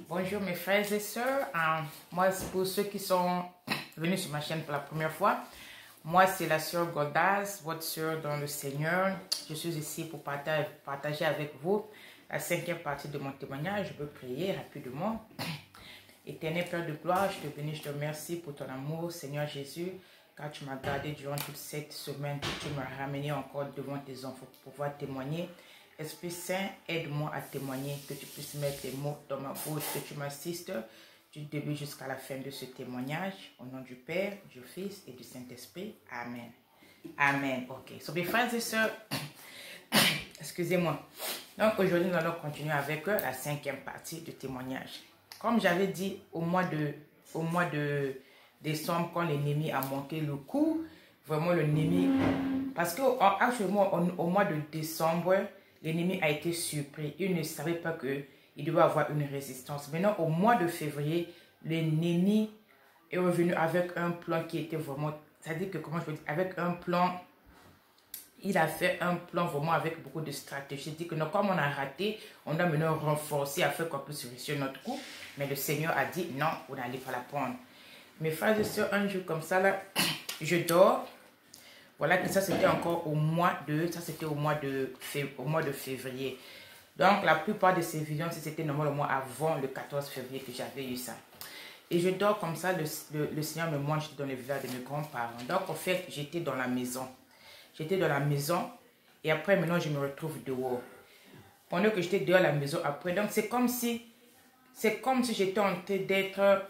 Bonjour mes frères et sœurs. Moi, pour ceux qui sont venus sur ma chaîne pour la première fois, moi c'est la sœur Godas, votre sœur dans le Seigneur. Je suis ici pour partager avec vous la 5e partie de mon témoignage. Je veux prier rapidement. Éternel Père de gloire, je te bénis, je te remercie pour ton amour, Seigneur Jésus, car tu m'as gardé durant toute cette semaine, que tu m'as ramené encore devant tes enfants pour pouvoir témoigner. Esprit Saint, aide-moi à témoigner, que tu puisses mettre les mots dans ma bouche, que tu m'assistes du début jusqu'à la fin de ce témoignage. Au nom du Père, du Fils et du Saint-Esprit. Amen. Amen. Ok. So, mes frères et sœurs, excusez-moi. Donc, aujourd'hui, nous allons continuer avec la 5e partie du témoignage. Comme j'avais dit au mois de décembre, quand l'ennemi a manqué le coup, vraiment l'ennemi, parce qu'actuellement, au mois de décembre, l'ennemi a été surpris. Il ne savait pas qu'il devait avoir une résistance. Maintenant, au mois de février, l'ennemi est revenu avec un plan qui était vraiment, c'est-à-dire que, comment je peux dire, avec un plan, il a fait un plan vraiment avec beaucoup de stratégies. Il dit que non, comme on a raté, on doit maintenant renforcer afin qu'on puisse réussir notre coup. Mais le Seigneur a dit non, vous n'allez pas la prendre. Mes frères et sœurs, un jour comme ça, là, je dors. Voilà que ça c'était encore au mois de février. Donc la plupart de ces visions, c'était normalement avant le 14 février que j'avais eu ça. Et je dors comme ça, le Seigneur me montre dans le village de mes grands-parents. Donc en fait, j'étais dans la maison. J'étais dans la maison et après maintenant je me retrouve dehors. Pendant que j'étais dehors à la maison après, donc c'est comme si j'étais en train d'être,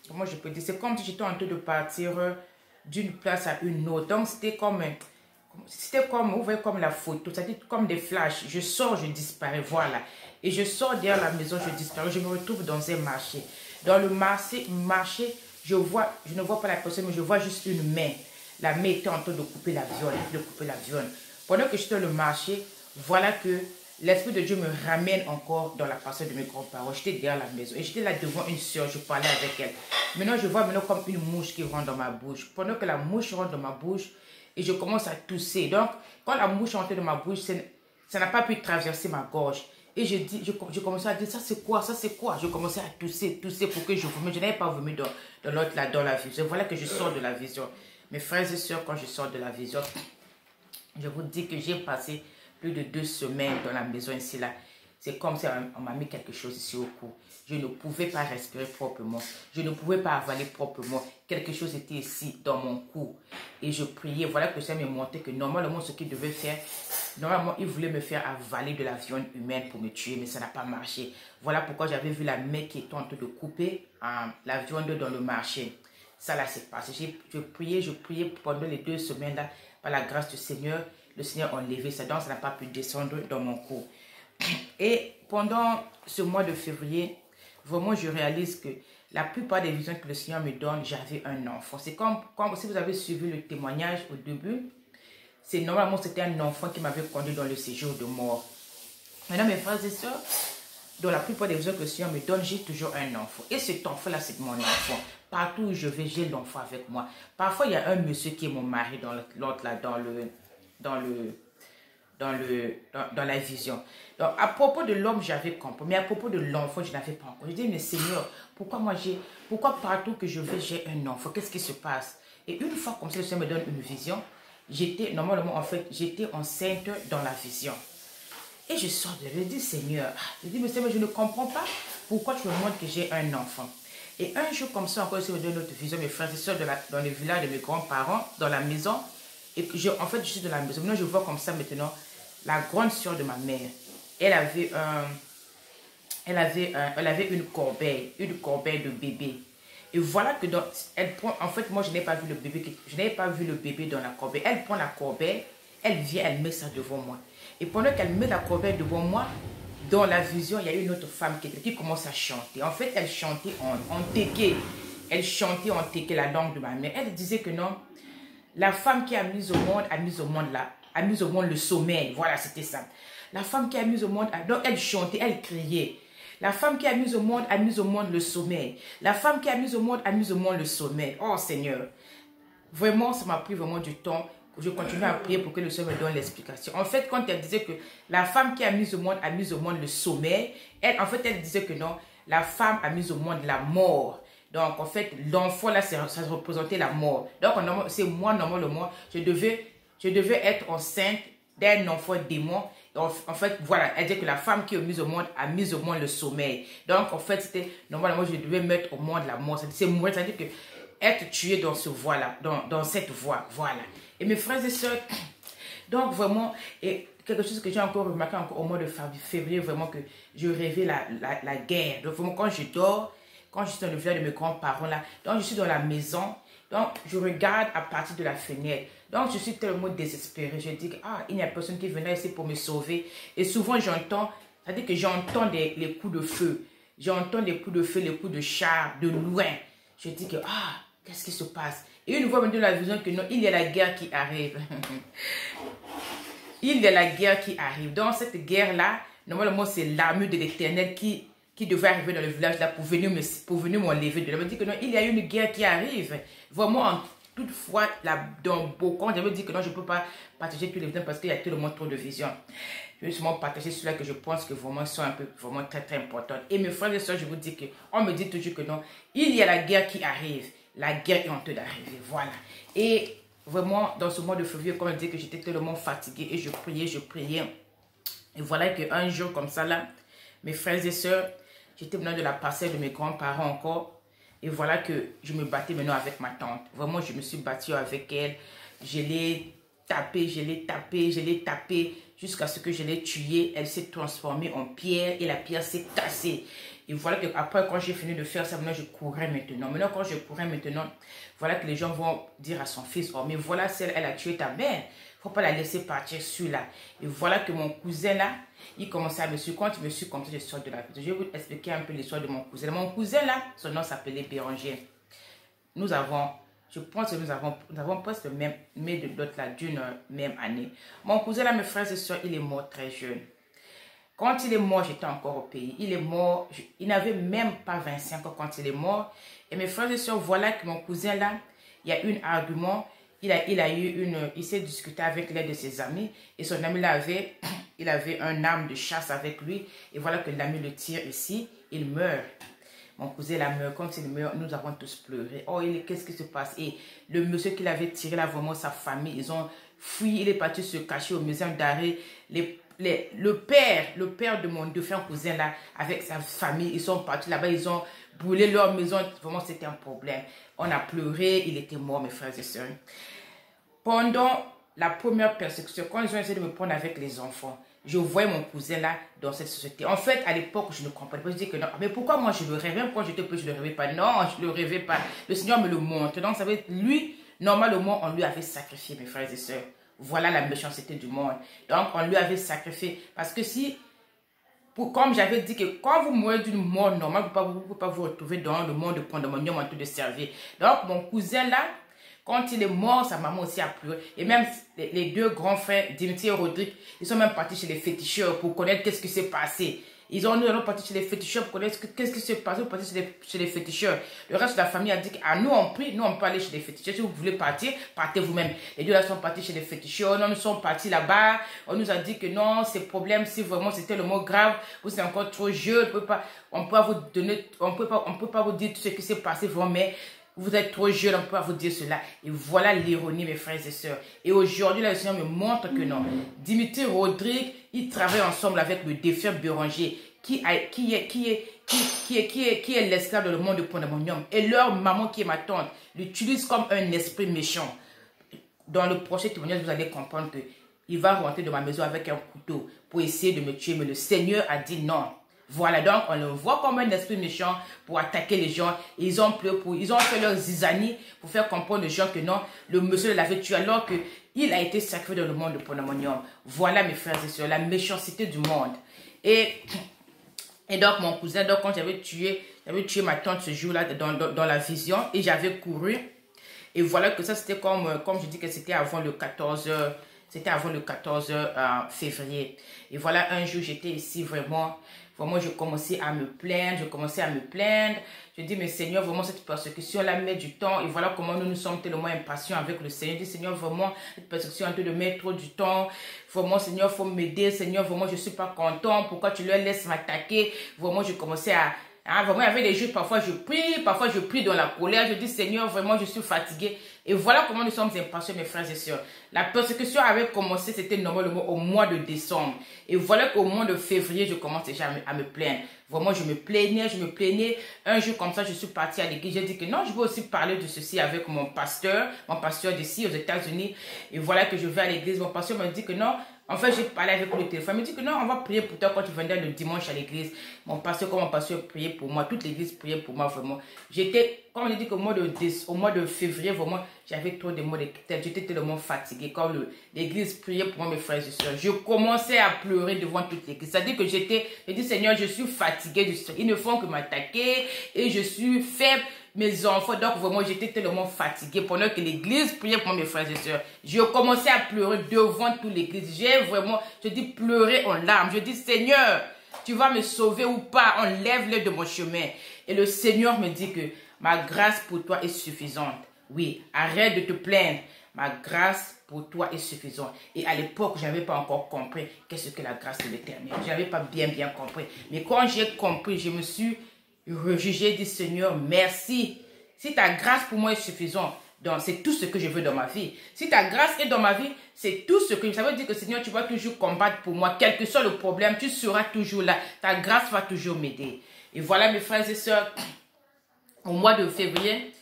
comment je peux dire, c'est comme si j'étais en train de partir d'une place à une autre. Donc c'était comme, vous voyez, comme la photo, c'est-à-dire comme des flashs. Je sors, je disparais, voilà. Et je sors derrière la maison, je disparais. Je me retrouve dans un marché. Dans le marché, je ne vois pas la personne, mais je vois juste une main. La main était en train de couper la viande, Pendant que j'étais dans le marché, voilà que l'Esprit de Dieu me ramène encore dans la personne de mes grands-parents. J'étais derrière la maison et j'étais là devant une soeur, je parlais avec elle. Maintenant, je vois comme une mouche qui rentre dans ma bouche. Pendant que la mouche rentre dans ma bouche et je commence à tousser. Donc, quand la mouche rentre dans ma bouche, ça n'a pas pu traverser ma gorge. Et je commençais à dire, ça c'est quoi, ça c'est quoi? Je commençais à tousser pour que je vomisse. Je n'avais pas vomi dans la vision. Voilà que je sors de la vision. Mes frères et sœurs, quand je sors de la vision, je vous dis que j'ai passé plus de 2 semaines dans la maison ici là. C'est comme si on m'a mis quelque chose ici au cou. Je ne pouvais pas respirer proprement. Je ne pouvais pas avaler proprement. Quelque chose était ici dans mon cou. Et je priais. Voilà que ça me montrait que normalement ce qu'il devait faire, normalement il voulait me faire avaler de la viande humaine pour me tuer, mais ça n'a pas marché. Voilà pourquoi j'avais vu la main qui était en train de couper la viande dans le marché. Ça là c'est passé. Je priais pendant les 2 semaines là, par la grâce du Seigneur. Le Seigneur a enlevé ça, donc ça n'a pas pu descendre dans mon cou. Et pendant ce mois de février, vraiment je réalise que la plupart des visions que le Seigneur me donne, j'avais un enfant. C'est comme si vous avez suivi le témoignage au début, normalement c'était un enfant qui m'avait conduit dans le séjour de mort. Maintenant mes frères et sœurs, dans la plupart des visions que le Seigneur me donne, j'ai toujours un enfant. Et cet enfant-là, c'est mon enfant. Partout où je vais, j'ai l'enfant avec moi. Parfois, il y a un monsieur qui est mon mari dans la vision. Donc, à propos de l'homme, j'avais compris. Mais à propos de l'enfant, je n'avais pas encore. Je dis, mais Seigneur, pourquoi partout que je vais, j'ai un enfant? Qu'est-ce qui se passe? Et une fois comme ça, le Seigneur me donne une vision. J'étais enceinte dans la vision. Et je sors de là, je dis, Seigneur, mais Seigneur, je ne comprends pas pourquoi tu me montres que j'ai un enfant. Et un jour comme ça, encore, je me donne notre vision, mes frères et soeurs dans le village de mes grands-parents, dans la maison. Et je suis dans la maison. Maintenant, je vois comme ça maintenant, la grande soeur de ma mère, elle avait une corbeille de bébé. Et voilà que elle prend, en fait, moi, je n'ai pas vu le bébé dans la corbeille. Elle prend la corbeille, elle vient, elle met ça devant moi. Et pendant qu'elle met la corbeille devant moi, dans la vision, il y a une autre femme qui commence à chanter. En fait, elle chantait en téké. Elle chantait en téké la langue de ma mère. Elle disait que non, la femme qui a mis au monde le sommeil. Voilà, c'était ça. La femme qui a mis au monde, donc elle chantait, elle criait. La femme qui a mis au monde le sommeil. La femme qui a mis au monde le sommeil. Oh Seigneur, vraiment, ça m'a pris vraiment du temps. Je continue à prier pour que le Seigneur me donne l'explication. En fait, quand elle disait que la femme qui a mis au monde le sommeil, elle disait que non, la femme a mis au monde la mort. Donc, en fait, l'enfant, là, ça représentait la mort. Donc, c'est moi, normalement, je devais être enceinte d'un enfant démon. En fait, voilà, elle dit que la femme qui est mise au monde a mis au monde le sommeil. Donc, en fait, c'était, normalement, je devais mettre au monde la mort. C'est mourir, c'est-à-dire que être tué dans ce voie-là, dans cette voie, voilà. Et mes frères et sœurs, donc vraiment, et quelque chose que j'ai encore remarqué encore au mois de février, vraiment que je rêvais la guerre. Donc, vraiment, quand je dors, quand je suis dans le village de mes grands-parents là, donc je suis dans la maison, donc je regarde à partir de la fenêtre. Donc je suis tellement désespérée. Je dis que il n'y a personne qui venait ici pour me sauver. Et souvent j'entends, c'est-à-dire que j'entends les coups de feu. J'entends les coups de feu, les coups de char de loin. Je dis que qu'est-ce qui se passe? Et une fois me donne la vision que non, il y a la guerre qui arrive. Il y a la guerre qui arrive. Dans cette guerre-là, normalement c'est l'armure de l'Éternel qui devait arriver dans le village là pour venir m'enlever. Je me dis que non, il y a une guerre qui arrive. Vraiment, toutefois, là, dans beaucoup, je me dis que non, je ne peux pas partager tous les visions parce qu'il y a tellement trop de visions. Je vais seulement partager ceux-là que je pense que vraiment sont un peu, vraiment très très importantes. Et mes frères et sœurs, je vous dis que, on me dit toujours que non, il y a la guerre qui arrive. La guerre est en train d'arriver. Voilà. Et vraiment, dans ce mois de février, comme je dis que j'étais tellement fatiguée et je priais. Et voilà qu'un jour comme ça là, mes frères et sœurs, j'étais venant de la parcelle de mes grands-parents encore. Et voilà que je me battais maintenant avec ma tante. Vraiment, je me suis battue avec elle. Je l'ai tapée, jusqu'à ce que je l'ai tuée. Elle s'est transformée en pierre et la pierre s'est cassée. Et voilà que après, quand j'ai fini de faire ça, maintenant je courais maintenant. Maintenant, quand je courais maintenant, voilà que les gens vont dire à son fils, oh, mais voilà, elle a tué ta mère. Il ne faut pas la laisser partir sur là. Et voilà que mon cousin là, il commençait à me suivre. Quand il me suit comme ça, je sors de la prison. Je vais vous expliquer un peu l'histoire de mon cousin. Mon cousin là, son nom s'appelait Béranger. Nous avons, je pense que nous avons presque le même, mais de l'autre là, d'une même année. Mon cousin là, mes frères et soeurs, il est mort très jeune. Quand il est mort, j'étais encore au pays. Il est mort, il n'avait même pas 25 ans quand il est mort. Et mes frères et soeurs, voilà que mon cousin là, il y a eu un argument. Il s'est discuté avec l'un de ses amis. Et son ami là il avait un arme de chasse avec lui. Et voilà que l'ami le tire ici. Il meurt. Mon cousin là meurt. Quand il meurt, nous avons tous pleuré. Oh, qu'est-ce qui se passe? Et le monsieur qui l'avait tiré là, vraiment sa famille, ils ont fui. Il est parti se cacher au maison d'arrêt. Le père de mon défunt cousin là, avec sa famille, ils sont partis là-bas. Ils ont brûlé leur maison. Vraiment, c'était un problème. On a pleuré. Il était mort, mes frères et sœurs. Pendant la première persécution, quand ils ont essayé de me prendre avec les enfants, je voyais mon cousin là dans cette société. En fait, à l'époque, je ne comprenais pas. Je disais que non, mais pourquoi moi je le rêvais? Même quand j'étais petit, je ne le rêvais pas. Non, je ne le rêvais pas. Le Seigneur me le montre. Donc, ça veut dire, lui, normalement, on lui avait sacrifié, mes frères et sœurs. Voilà la méchanceté du monde. Donc, on lui avait sacrifié. Parce que si, comme j'avais dit que quand vous mourrez d'une mort normale, vous ne pouvez pas vous retrouver dans le monde de pandémonium en train de servir. Donc, mon cousin là, quand il est mort, sa maman aussi a pleuré. Et même les deux grands frères, Dimitri et Rodrigue, ils sont même partis chez les féticheurs pour connaître qu'est-ce qui s'est passé. Nous allons partir chez les féticheurs pour connaître qu'est-ce qui s'est passé. Pour partir chez les féticheurs. Le reste de la famille a dit à nous on prie, nous on peut aller chez les féticheurs. Si vous voulez partir, partez vous-même. Les deux là sont partis chez les féticheurs. Nous sommes partis là-bas. On nous a dit que non, ces problèmes, si vraiment c'était le mot grave, vous êtes encore trop jeune, on peut vous donner, on peut pas vous dire tout ce qui s'est passé vraiment, mais vous êtes trop jeune, on peut pas vous dire cela. Et voilà l'ironie, mes frères et sœurs. Et aujourd'hui, le Seigneur me montre que non. Dimitri Rodrigue, ils travaillent ensemble avec le défunt Béranger, qui est l'esclave dans le monde de pandémonium. Et leur maman, qui est ma tante, l'utilise comme un esprit méchant. Dans le prochain témoignage, vous allez comprendre que il va rentrer dans ma maison avec un couteau pour essayer de me tuer. Mais le Seigneur a dit non. Voilà, donc on le voit comme un esprit méchant pour attaquer les gens. Ils ont fait leur zizanie pour faire comprendre aux gens que non, le monsieur l'avait tué alors qu'il a été sacrifié dans le monde de pandémonium. Voilà, mes frères et sœurs, la méchanceté du monde. Et donc mon cousin, donc quand j'avais tué ma tante ce jour-là dans la vision et j'avais couru. Et voilà que ça c'était comme je dis que c'était avant le 14 février. Et voilà, un jour j'étais ici vraiment, je commençais à me plaindre, Je dis, mais Seigneur, vraiment cette persécution-là met du temps. Et voilà comment nous sommes tellement impatients avec le Seigneur. Je dis, Seigneur, vraiment, cette persécution est en train de mettre trop du temps. Vraiment, Seigneur, il faut m'aider. Seigneur, vraiment, je ne suis pas content. Pourquoi tu leur laisses m'attaquer? Vraiment, je commençais à Hein, vraiment, il y avait des jours, parfois je prie dans la colère. Je dis, Seigneur, vraiment, je suis fatiguée. Et voilà comment nous sommes impatients, mes frères et sœurs. La persécution avait commencé, c'était normalement au mois de décembre. Et voilà qu'au mois de février, je commence déjà à me plaindre. Vraiment, je me plaignais. Un jour comme ça, je suis partie à l'église. J'ai dit que non, je veux aussi parler de ceci avec mon pasteur d'ici aux États-Unis. Et voilà que je vais à l'église. Mon pasteur me dit que non. En fait, j'ai parlé avec lui au téléphone. Il me dit que non, on va prier pour toi quand tu viendras le dimanche à l'église. Mon pasteur priait pour moi. Toute l'église priait pour moi, vraiment. J'étais, comme on dit qu'au mois de février, vraiment, j'avais trop de maux de tête. J'étais tellement fatiguée. Quand l'église priait pour moi, mes frères et sœurs, je commençais à pleurer devant toute l'église. C'est-à-dire que j'ai dit, Seigneur, je suis fatiguée. Ils ne font que m'attaquer et je suis faible. Mes enfants, donc vraiment, j'étais tellement fatiguée pendant que l'église priait pour moi, mes frères et sœurs. Je commençais à pleurer devant toute l'église. Je dis, pleurer en larmes. Je dis, Seigneur, tu vas me sauver ou pas, enlève-le de mon chemin. Et le Seigneur me dit que ma grâce pour toi est suffisante. Oui, arrête de te plaindre. Ma grâce pour toi est suffisante. Et à l'époque, je n'avais pas encore compris qu'est-ce que la grâce de l'Éternel. Je n'avais pas bien compris. Mais quand j'ai compris, je me suis rejugé, dit Seigneur, merci. Si ta grâce pour moi est suffisante, donc c'est tout ce que je veux dans ma vie. Si ta grâce est dans ma vie, c'est tout ce que ça veut dire que Seigneur, tu vas toujours combattre pour moi. Quel que soit le problème, tu seras toujours là. Ta grâce va toujours m'aider. Et voilà, mes frères et sœurs, au mois de février,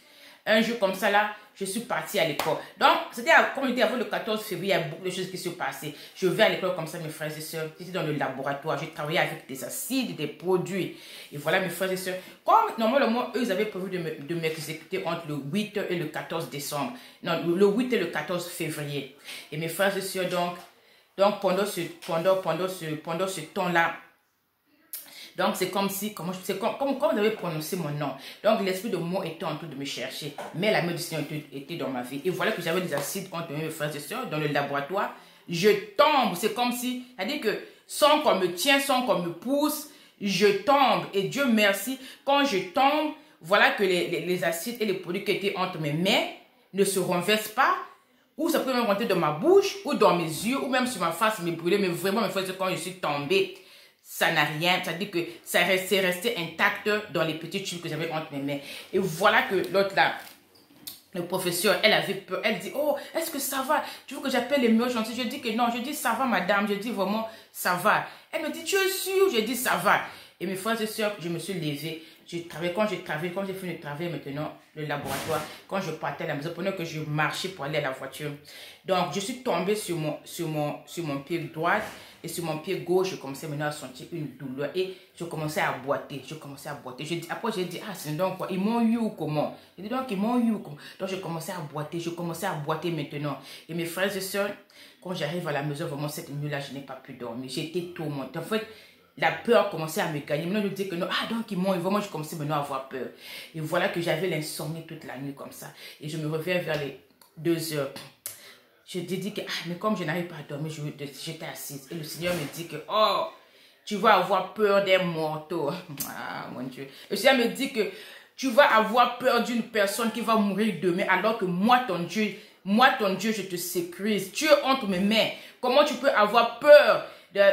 un jour comme ça là, je suis partie à l'école. Donc, c'était, comme je dis, avant le 14 février, il y a beaucoup de choses qui se passaient. Je vais à l'école comme ça, mes frères et sœurs. J'étais dans le laboratoire. J'ai travaillé avec des acides, des produits. Et voilà, mes frères et sœurs. Comme normalement, eux, ils avaient prévu de m'exécuter entre le 8 et le 14 décembre. Non, le 8 et le 14 février. Et mes frères et sœurs, donc pendant ce temps-là, donc, c'est comme si, comme vous avez prononcé mon nom. Donc, l'esprit de mort était en train de me chercher. Mais la main du Seigneur était dans ma vie. Et voilà que j'avais des acides entre mes frères et sœurs dans le laboratoire. Je tombe. C'est comme si, c'est-à-dire que sans qu'on me tienne, sans qu'on me pousse, je tombe. Et Dieu merci, quand je tombe, voilà que les acides et les produits qui étaient entre mes mains ne se renversent pas. Ou ça peut même rentrer dans ma bouche, ou dans mes yeux, ou même sur ma face, me brûler. Mais vraiment, mes frères et sœurs, quand je suis tombée, ça n'a rien, c'est-à-dire que ça c'est resté intact dans les petits tubes que j'avais entre mes mains. Et voilà que l'autre là, le professeur, elle avait peur. Elle dit, oh, est-ce que ça va? Tu veux que j'appelle les meilleurs gentils? Je dis que non. Je dis, ça va, madame. Je dis vraiment, ça va. Elle me dit, tu es sûre? Je dis, ça va. Et mes frères et sœurs, je me suis levée. Quand j'ai fini de travailler maintenant, le laboratoire, quand je partais à la maison, pendant que je marchais pour aller à la voiture. Donc, je suis tombée sur mon pied droit et sur mon pied gauche, je commençais maintenant à sentir une douleur et je commençais à boiter. Après, j'ai dit, ah, c'est donc quoi? Ils m'ont eu ou comment? J'ai dit, donc, ils m'ont eu ou comment? Donc, je commençais à boiter maintenant. Et mes frères et sœurs, quand j'arrive à la maison, vraiment, cette nuit-là, je n'ai pas pu dormir. J'étais tourmentée. En fait, la peur commençait à me gagner. Maintenant, je dis que non, ah, donc ils m'ont eu. Vraiment, je commençais maintenant à avoir peur. Et voilà que j'avais l'insomnie toute la nuit comme ça. Et je me réveille vers les 2 heures. Je dis que, ah, mais comme je n'arrive pas à dormir, j'étais assise. Et le Seigneur me dit que, oh, tu vas avoir peur des mortaux. Ah, mon Dieu. Le Seigneur me dit que tu vas avoir peur d'une personne qui va mourir demain, alors que moi, ton Dieu, je te sécurise. Tu es entre mes mains. Comment tu peux avoir peur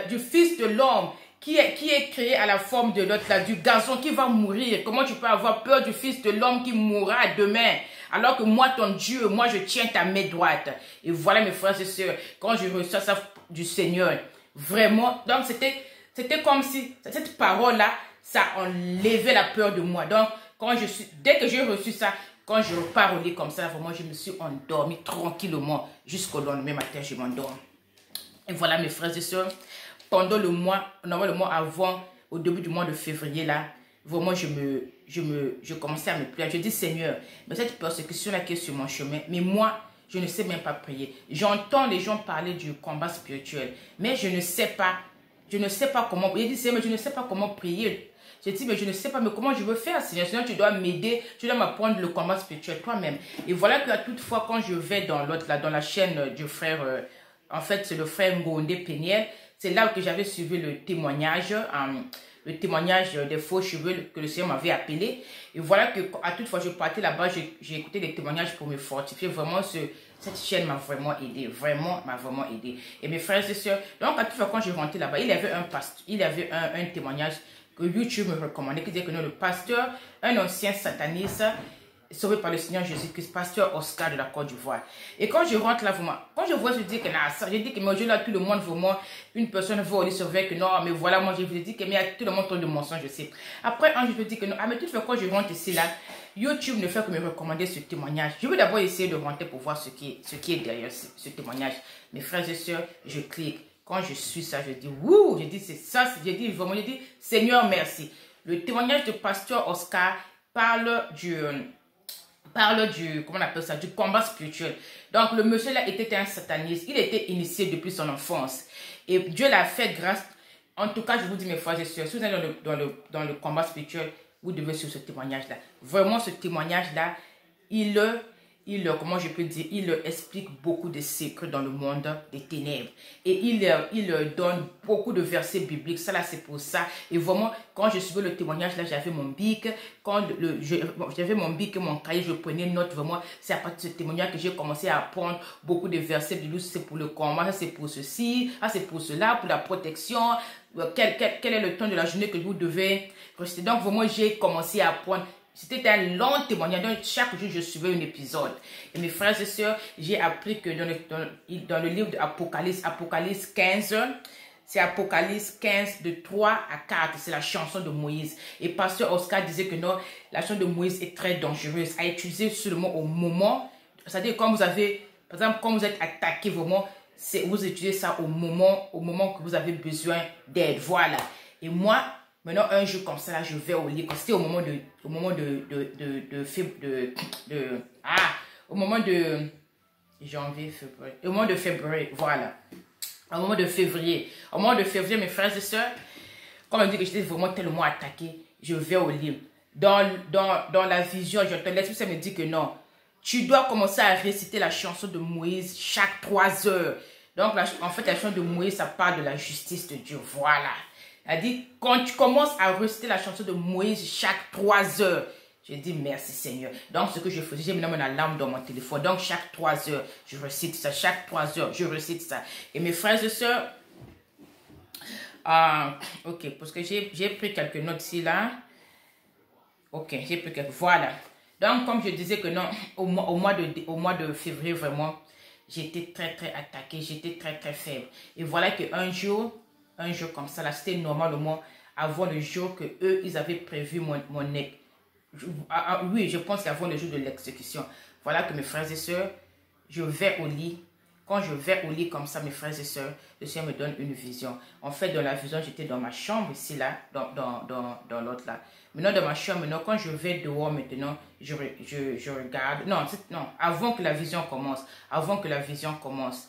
du Fils de l'homme qui est créé à la forme de l'autre, là, du garçon qui va mourir? Comment tu peux avoir peur du Fils de l'homme qui mourra demain? Alors que moi, ton Dieu, moi, je tiens ta main droite. Et voilà, mes frères et sœurs, quand je reçois ça du Seigneur, vraiment, donc c'était comme si, cette parole-là, ça enlevait la peur de moi. Donc, dès que j'ai reçu ça, quand je repars au lit comme ça, vraiment, je me suis endormie tranquillement. Jusqu'au lendemain matin, je m'endors. Et voilà, mes frères et sœurs, pendant le mois avant, au début du mois de février, là, vraiment, je commençais à me plaindre. Je dis, Seigneur, mais cette persécution-là qui est sur mon chemin, mais moi, je ne sais même pas prier. J'entends les gens parler du combat spirituel, mais je ne sais pas comment. Il dit, Seigneur, mais je ne sais pas comment prier. J'ai dit, mais je ne sais pas, mais comment je veux faire, Seigneur? Seigneur, tu dois m'aider, tu dois m'apprendre le combat spirituel toi-même. Et voilà que toutefois, quand je vais dans l'autre, là, dans la chaîne du frère, en fait, c'est le frère Ngondé Péniel, c'est là que j'avais suivi le témoignage des faux cheveux que le Seigneur m'avait appelé. Et voilà que, à toutefois, je partais là-bas, j'ai écouté des témoignages pour me fortifier. Vraiment, cette chaîne m'a vraiment aidé. Vraiment, m'a vraiment aidé. Et mes frères et sœurs, donc, à toutefois, quand je rentrais là-bas, il y avait un témoignage que YouTube me recommandait, qui disait que non, le pasteur, un ancien sataniste, sauvé par le Seigneur Jésus-Christ, pasteur Oscar de la Côte d'Ivoire. Et quand je rentre là, vraiment, quand je vois, je dis que non, ça, je dis que mais là, tout le monde, vraiment, une personne veut aller sauver, que non, mais voilà, moi, je vous dis que mais tout le monde tourne de mensonges, je sais. Après, je me dis que non, ah, mais tout fait, quand je rentre ici, là, YouTube ne fait que me recommander ce témoignage. Je vais d'abord essayer de rentrer pour voir ce qui est derrière ce témoignage. Mes frères et sœurs, je clique. Quand je suis ça, je dis, wouh, je dis, c'est ça, je dis vraiment, je dis, Seigneur, merci. Le témoignage de pasteur Oscar parle du, comment on appelle ça, du combat spirituel. Donc, le monsieur là était un sataniste. Il était initié depuis son enfance. Et Dieu l'a fait grâce. En tout cas, je vous dis, mes frères et sœurs, si vous êtes dans le combat spirituel, vous devez suivre ce témoignage-là. Vraiment, ce témoignage-là, comment je peux dire, il explique beaucoup de secrets dans le monde des ténèbres. Et il donne beaucoup de versets bibliques. Ça là, c'est pour ça. Et vraiment, quand je suivais le témoignage, là, j'avais mon bic. J'avais mon bic et mon cahier, je prenais note. Vraiment, c'est à partir de ce témoignage que j'ai commencé à apprendre beaucoup de versets bibliques. C'est pour le combat, ça c'est pour ceci, ça c'est pour cela, pour la protection. Quel est le temps de la journée que vous devez rester. Donc, vraiment, j'ai commencé à apprendre. C'était un long témoignage. Donc, chaque jour, je suivais un épisode. Et mes frères et sœurs, j'ai appris que dans le livre d'Apocalypse, Apocalypse 15, c'est Apocalypse 15 de 3 à 4. C'est la chanson de Moïse. Et pasteur Oscar disait que non, la chanson de Moïse est très dangereuse à utiliser seulement au moment. C'est-à-dire, quand vous avez, par exemple, quand vous êtes attaqué, vraiment, vous utilisez ça au moment que vous avez besoin d'aide. Voilà. Et moi, maintenant, un jour comme ça, là, je vais au lit. C'était au moment janvier, février. Au moment de février, voilà. Au moment de février. Au moment de février, mes frères et sœurs, quand on me dit que j'étais vraiment tellement attaqué, je vais au lit. Dans la vision, l'esprit, ça me dit que non. Tu dois commencer à réciter la chanson de Moïse chaque 3 heures. Donc, en fait, la chanson de Moïse, ça parle de la justice de Dieu. Voilà. Elle dit, quand tu commences à réciter la chanson de Moïse chaque 3 heures, je dis merci Seigneur. Donc, ce que je faisais, j'ai mis mon alarme dans mon téléphone. Donc, chaque 3 heures, je récite ça. Chaque 3 heures, je récite ça. Et mes frères et sœurs, ok, parce que j'ai pris quelques notes ici, là. Ok, j'ai pris quelques, voilà. Donc, comme je disais que non, au mois de février, vraiment, j'étais très, très attaquée. J'étais très, très faible. Et voilà qu'un jour comme ça, là, c'était normalement avant le jour que eux, ils avaient prévu oui, je pense qu'avant le jour de l'exécution. Voilà que mes frères et sœurs, je vais au lit. Quand je vais au lit comme ça, mes frères et sœurs, le Seigneur me donne une vision. En fait, dans la vision, j'étais dans ma chambre ici, là, dans l'autre, là. Maintenant, dans ma chambre, maintenant, quand je vais dehors, maintenant, je regarde. Non, avant que la vision commence,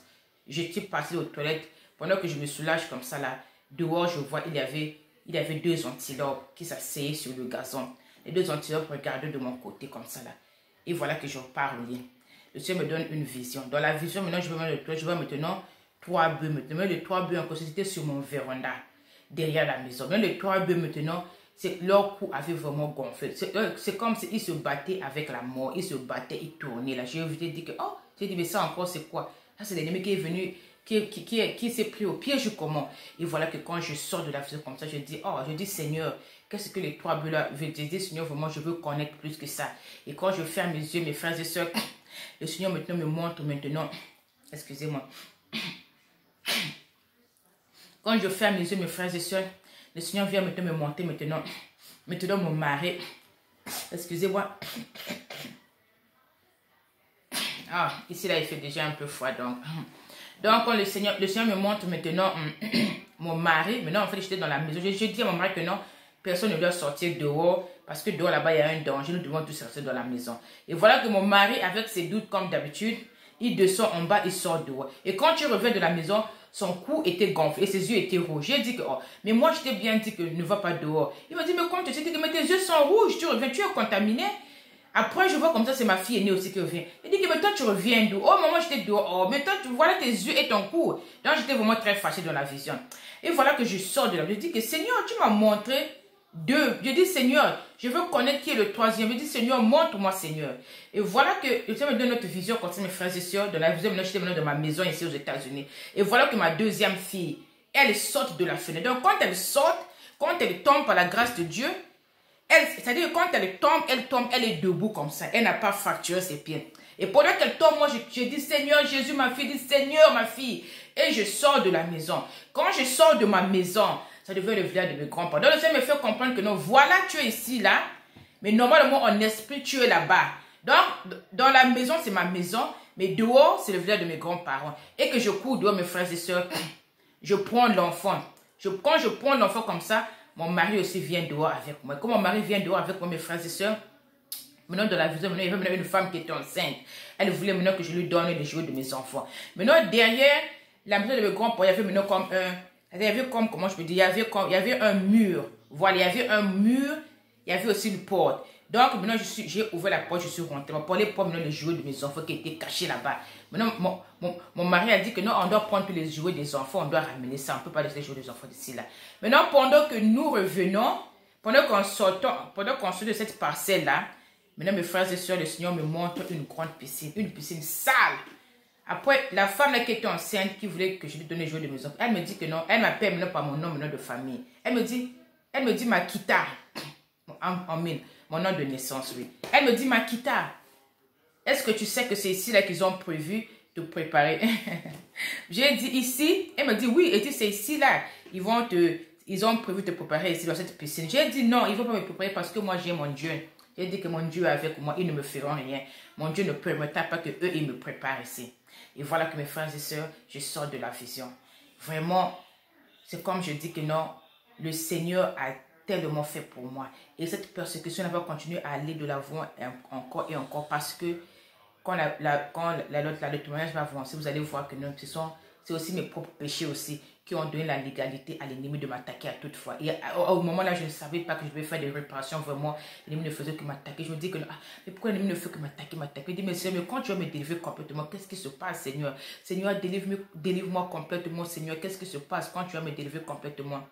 j'étais passé aux toilettes. Pendant que je me soulage comme ça, là, dehors, je vois, il y avait 2 antilopes qui s'asseyaient sur le gazon. Les 2 antilopes regardaient de mon côté comme ça, là. Et voilà que je repars au lit. Le Seigneur me donne une vision. Dans la vision, maintenant, je vois maintenant 3 bœufs. Maintenant, les 3 bœufs, encore, c'était sur mon véranda, derrière la maison. Maintenant, les 3 bœufs, maintenant, leur cou avait vraiment gonflé. C'est comme s'ils se battaient avec la mort. Ils se battaient, ils tournaient, là. J'ai dit que, oh, j'ai dit, mais ça encore, c'est quoi? Ça, c'est l'ennemi qui est venu, qui s'est pris au piège ou comment? Et voilà que quand je sors de la vision comme ça, je dis, Seigneur, qu'est-ce que les 3 bœufs là veulent dire? Je dis, Seigneur, vraiment, je veux connaître plus que ça. Et quand je ferme mes yeux, mes frères et sœurs, le Seigneur maintenant me montre excusez-moi. Quand je ferme mes yeux, mes frères et sœurs, le Seigneur vient maintenant me montrer maintenant mon mari. Excusez-moi. Ici là, il fait déjà un peu froid, donc quand le Seigneur me montre maintenant mon mari. Maintenant, en fait, j'étais dans la maison. Je dis à mon mari que non, personne ne doit sortir dehors parce que dehors là-bas, il y a un danger. Nous devons tous rester dans la maison. Et voilà que mon mari, avec ses doutes comme d'habitude, il descend en bas, il sort dehors. Et quand tu reviens de la maison, son cou était gonflé et ses yeux étaient rouges. J'ai dit que, mais moi, je t'ai bien dit que ne va pas dehors. Il m'a dit, mais comment tu sais que mais tes yeux sont rouges, tu reviens, tu es contaminé. Après, je vois comme ça, c'est ma fille aînée aussi qui revient. Il dit que, mais toi, tu reviens d'où? Oh, maman, j'étais dehors. Oh, mais toi, voilà tes yeux et ton cou. Donc, j'étais vraiment très fâchée dans la vision. Et voilà que je sors de là. Je dis que, Seigneur, tu m'as montré 2. Je dis, Seigneur, je veux connaître qui est le 3e. Je dis, Seigneur, montre-moi, Seigneur. Et voilà que le Seigneur me donne notre vision quand mes frères et sœurs. Dans la vision, maintenant, j'étais maintenant dans ma maison ici aux États-Unis. Et voilà que ma 2e fille, elle sort de la fenêtre. Donc, quand elle sort, Quand elle tombe par la grâce de Dieu, c'est-à-dire que quand elle tombe, elle est debout comme ça. Elle n'a pas fracturé ses pieds. Et pendant qu'elle tombe, moi, je dis, Seigneur Jésus, ma fille, dit, Seigneur, ma fille. Et je sors de la maison. Quand je sors de ma maison, ça devient le village de mes grands-parents. Donc, le Seigneur me fait comprendre que non, voilà, tu es ici, là. Mais normalement, en esprit, tu es là-bas. Donc, dans la maison, c'est ma maison. Mais dehors, c'est le village de mes grands-parents. Et que je cours dehors, mes frères et sœurs, je prends l'enfant. Quand je prends l'enfant comme ça, mon mari aussi vient dehors avec moi. Quand mon mari vient dehors avec moi, mes frères et sœurs, maintenant, dans la vision, il y avait une femme qui était enceinte. Elle voulait maintenant que je lui donne les jouets de mes enfants. Maintenant, derrière la maison de mes grands-parents, il y avait maintenant comme un... Il y avait comme, comment je peux dire, il y avait un mur. Voilà, il y avait un mur, il y avait aussi une porte. Donc, maintenant, j'ai ouvert la porte, je suis rentrée. Pour aller prendre les jouets de mes enfants qui étaient cachés là-bas. Maintenant, mon mari a dit que non, on doit prendre tous les jouets des enfants, on doit ramener ça. On ne peut pas laisser les jouets des enfants d'ici là. Maintenant, pendant que nous revenons, pendant qu'on sort de cette parcelle-là, maintenant, mes frères et sœurs, le Seigneur me montre une grande piscine, une piscine sale. Après, la femme là qui était enceinte, qui voulait que je lui donne les jouets de mes enfants, elle me dit que non, elle m'appelle maintenant par mon nom maintenant de famille. Elle me dit Makita, mon nom de naissance, oui. Elle me dit Makita, est-ce que tu sais que c'est ici là qu'ils ont prévu de préparer? J'ai dit ici, elle me dit oui, et c'est ici là, ils ont prévu de préparer ici dans cette piscine. J'ai dit non, ils ne vont pas me préparer parce que moi j'ai mon Dieu. J'ai dit que mon Dieu est avec moi, ils ne me feront rien. Mon Dieu ne permettra pas que eux ils me préparent ici. Et voilà que mes frères et sœurs, je sors de la vision. Vraiment, c'est comme je dis que non, le Seigneur a tellement fait pour moi. Et cette persécution va continuer à aller de l'avant encore et encore parce que quand le témoignage va avancer, vous allez voir que non, c'est aussi mes propres péchés aussi qui ont donné la légalité à l'ennemi de m'attaquer à toute fois. Et au moment là, je ne savais pas que je devais faire des réparations. Vraiment, l'ennemi ne faisait que m'attaquer. Je me dis que mais pourquoi l'ennemi ne fait que m'attaquer? Je dis, mais Seigneur, quand tu vas me délivrer complètement, qu'est-ce qui se passe, Seigneur? Seigneur, délivre-moi complètement, Seigneur. Qu'est-ce qui se passe quand tu vas me délivrer complètement?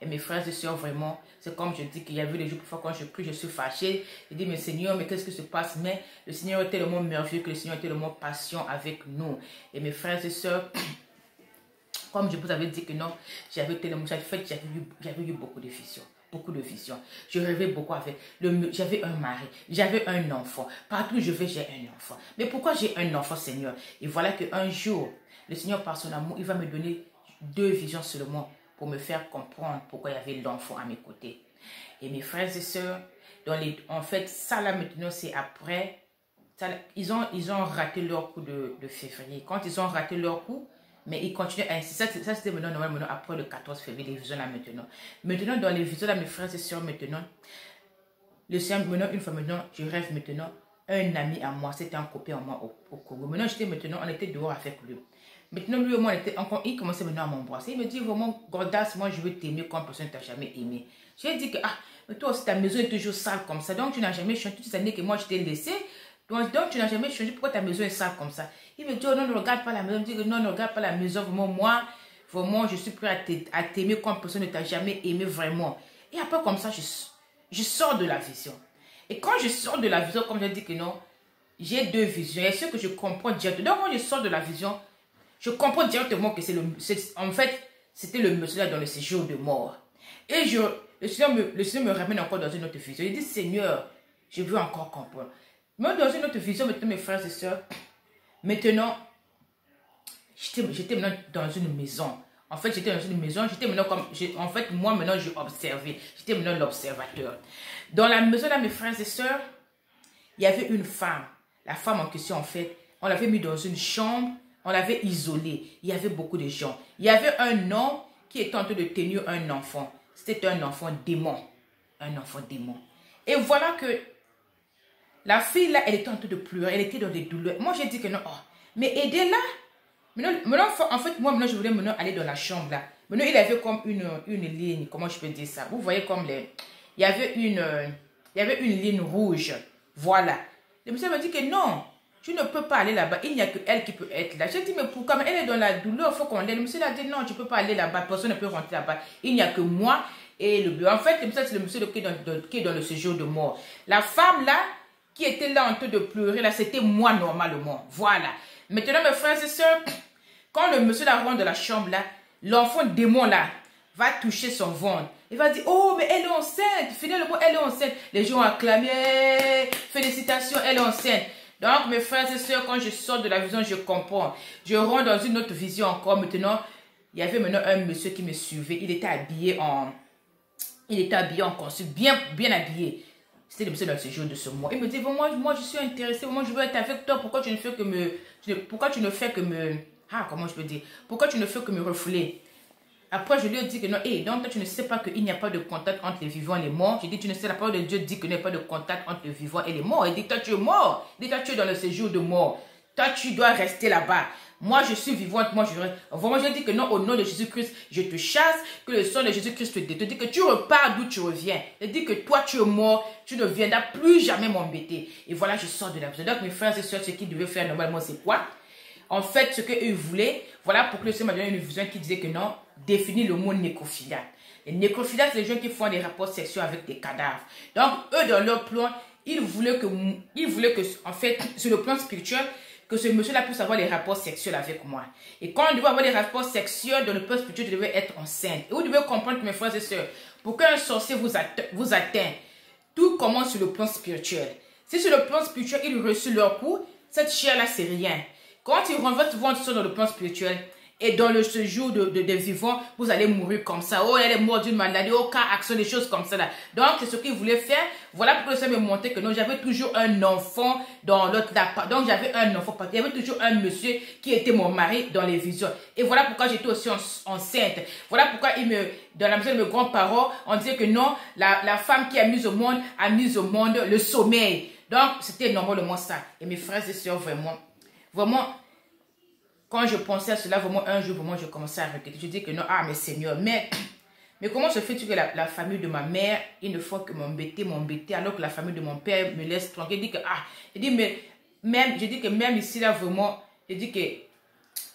Et mes frères et sœurs, vraiment, c'est comme je dis qu'il y a eu les jours parfois quand je prie, je suis fâchée. Je dis, mais Seigneur, mais qu'est-ce qui se passe? Mais le Seigneur est tellement merveilleux, que le Seigneur est tellement patient avec nous. Et mes frères et sœurs, comme je vous avais dit que non, j'avais eu beaucoup de visions. Beaucoup de visions. Je rêvais beaucoup avec. J'avais un mari, j'avais un enfant. Partout où je vais, j'ai un enfant. Mais pourquoi j'ai un enfant, Seigneur? Et voilà qu'un jour, le Seigneur, par son amour, il va me donner 2 visions seulement pour me faire comprendre pourquoi il y avait l'enfant à mes côtés. Et mes frères et sœurs, en fait, ça là maintenant, c'est après. Ils ont raté leur coup de février. Quand ils ont raté leur coup, mais ils continuent ainsi. Ça c'était maintenant après le 14 février, les visions là maintenant. Maintenant, dans les visions là, mes frères et sœurs, maintenant, le Seigneur, maintenant, une fois maintenant, je rêve maintenant, un ami à moi, c'était un copain à moi au Congo. Maintenant, on était dehors avec lui. Maintenant, lui et moi, il commençait maintenant à m'embrasser. Il me dit vraiment, Gordas, moi, je veux t'aimer comme personne ne t'a jamais aimé. J'ai dit que, mais toi aussi, ta maison est toujours sale comme ça. Donc, tu n'as jamais changé toutes ces années que moi, je t'ai laissé. Donc, tu n'as jamais changé. Pourquoi ta maison est sale comme ça? Il me dit, oh non, ne regarde pas la maison. Il me dit, non, ne regarde pas la maison. Vraiment, moi, vraiment, je suis prêt à t'aimer comme personne ne t'a jamais aimé vraiment. Et après, comme ça, je sors de la vision. Et quand je sors de la vision, comme je dis que non, j'ai 2 visions. Il y a ce que je comprends directement. Donc, quand je sors de la vision, je comprends directement que en fait, c'était le monsieur là dans le séjour de mort. Et le Seigneur me ramène encore dans une autre vision. Il dit, Seigneur, je veux encore comprendre. Mais dans une autre vision, maintenant, mes frères et sœurs, maintenant, j'étais maintenant dans une maison. En fait, j'étais dans une maison, j'étais maintenant comme, en fait, moi maintenant, je observais. J'étais maintenant l'observateur. Dans la maison là, mes frères et sœurs, il y avait une femme. La femme en question, en fait, on l'avait mis dans une chambre. On l'avait isolé. Il y avait beaucoup de gens. Il y avait un homme qui était en train de tenir un enfant. C'était un enfant démon. Un enfant démon. Et voilà que la fille là, elle était en train de pleurer. Elle était dans des douleurs. Moi, j'ai dit que non. Oh, mais aidez-la. Maintenant, en fait, moi, maintenant, je voulais maintenant aller dans la chambre là. Maintenant, il avait comme une ligne. Comment je peux dire ça? Vous voyez comme il y avait une ligne rouge. Voilà. Le monsieur m'a dit que non. Tu ne peux pas aller là-bas. Il n'y a que elle qui peut être là. J'ai dit, mais pourquoi? Elle est dans la douleur, il faut qu'on l'aide. Le monsieur a dit, non, tu ne peux pas aller là-bas. Personne ne peut rentrer là-bas. Il n'y a que moi et le bureau. En fait, c'est le monsieur qui est dans le séjour de mort. La femme là, qui était là en train de pleurer, là, c'était moi normalement. Voilà. Maintenant, mes frères et sœurs, quand le monsieur là rentre de la chambre là, l'enfant démon là va toucher son ventre. Il va dire, oh, mais elle est enceinte. Finalement, elle est enceinte. Les gens ont acclamé, félicitations, elle est enceinte. Donc, mes frères et sœurs, quand je sors de la vision, je comprends. Je rentre dans une autre vision encore. Maintenant, il y avait maintenant un monsieur qui me suivait. Il était habillé en costume, bien habillé. C'était le monsieur dans ce jour de ce mois. Il me dit, bon, moi, je suis intéressé. Moi, je veux être avec toi. Pourquoi tu ne fais que comment je peux dire? Pourquoi tu ne fais que me refouler? Après, je lui ai dit que non, donc toi, tu ne sais pas qu'il n'y a pas de contact entre les vivants et les morts. J'ai dit, tu ne sais, la parole de Dieu dit qu'il n'y a pas de contact entre les vivants et les morts. Il dit, toi, tu es mort. Il dit, toi, tu es dans le séjour de mort. Toi, tu dois rester là-bas. Moi, je suis vivante. Moi, je dis que non, au nom de Jésus-Christ, je te chasse. Que le sang de Jésus-Christ te dit que tu repars d'où tu reviens. Il dit que toi, tu es mort. Tu ne viendras plus jamais m'embêter. Et voilà, je sors de la prison. Donc, mes frères et sœurs, ce qu'ils devaient faire normalement, c'est quoi? En fait, ce qu'ils voulaient, voilà pourquoi le Seigneur m'a donné une vision qui disait que non, définit le mot nécrophilie. Les nécrophiles, c'est les gens qui font des rapports sexuels avec des cadavres. Donc, eux, dans leur plan, ils voulaient que, en fait, sur le plan spirituel, que ce monsieur-là puisse avoir des rapports sexuels avec moi. Et quand on devait avoir des rapports sexuels dans le plan spirituel, je devais être enceinte. Et vous devez comprendre, mes frères et sœurs, pour qu'un sorcier vous atteint, tout commence sur le plan spirituel. Si sur le plan spirituel, ils reçoivent leur coup, cette chair-là, c'est rien. Quand ils renversent votre dans le plan spirituel, et dans le séjour des vivants, vous allez mourir comme ça. Oh, elle est morte d'une maladie, oh, car action, des choses comme ça là. Donc, c'est ce qu'ils voulaient faire. Voilà pourquoi ça me montrait que non, j'avais toujours un enfant dans l'autre là. Donc, j'avais un enfant. Il y avait toujours un monsieur qui était mon mari dans les visions. Et voilà pourquoi j'étais aussi enceinte. Voilà pourquoi dans la maison de mes grands-parents, on disait que non, la femme qui a mis au monde le sommeil. Donc, c'était normalement ça. Et mes frères et sœurs, vraiment, quand je pensais à cela, vraiment, un jour, vraiment, je commençais à regretter. Je dis que non, mais Seigneur, mais comment se fait-il que la famille de ma mère, il ne faut que m'embêter, alors que la famille de mon père me laisse tranquille. Je dis que même ici, là, vraiment, je dis que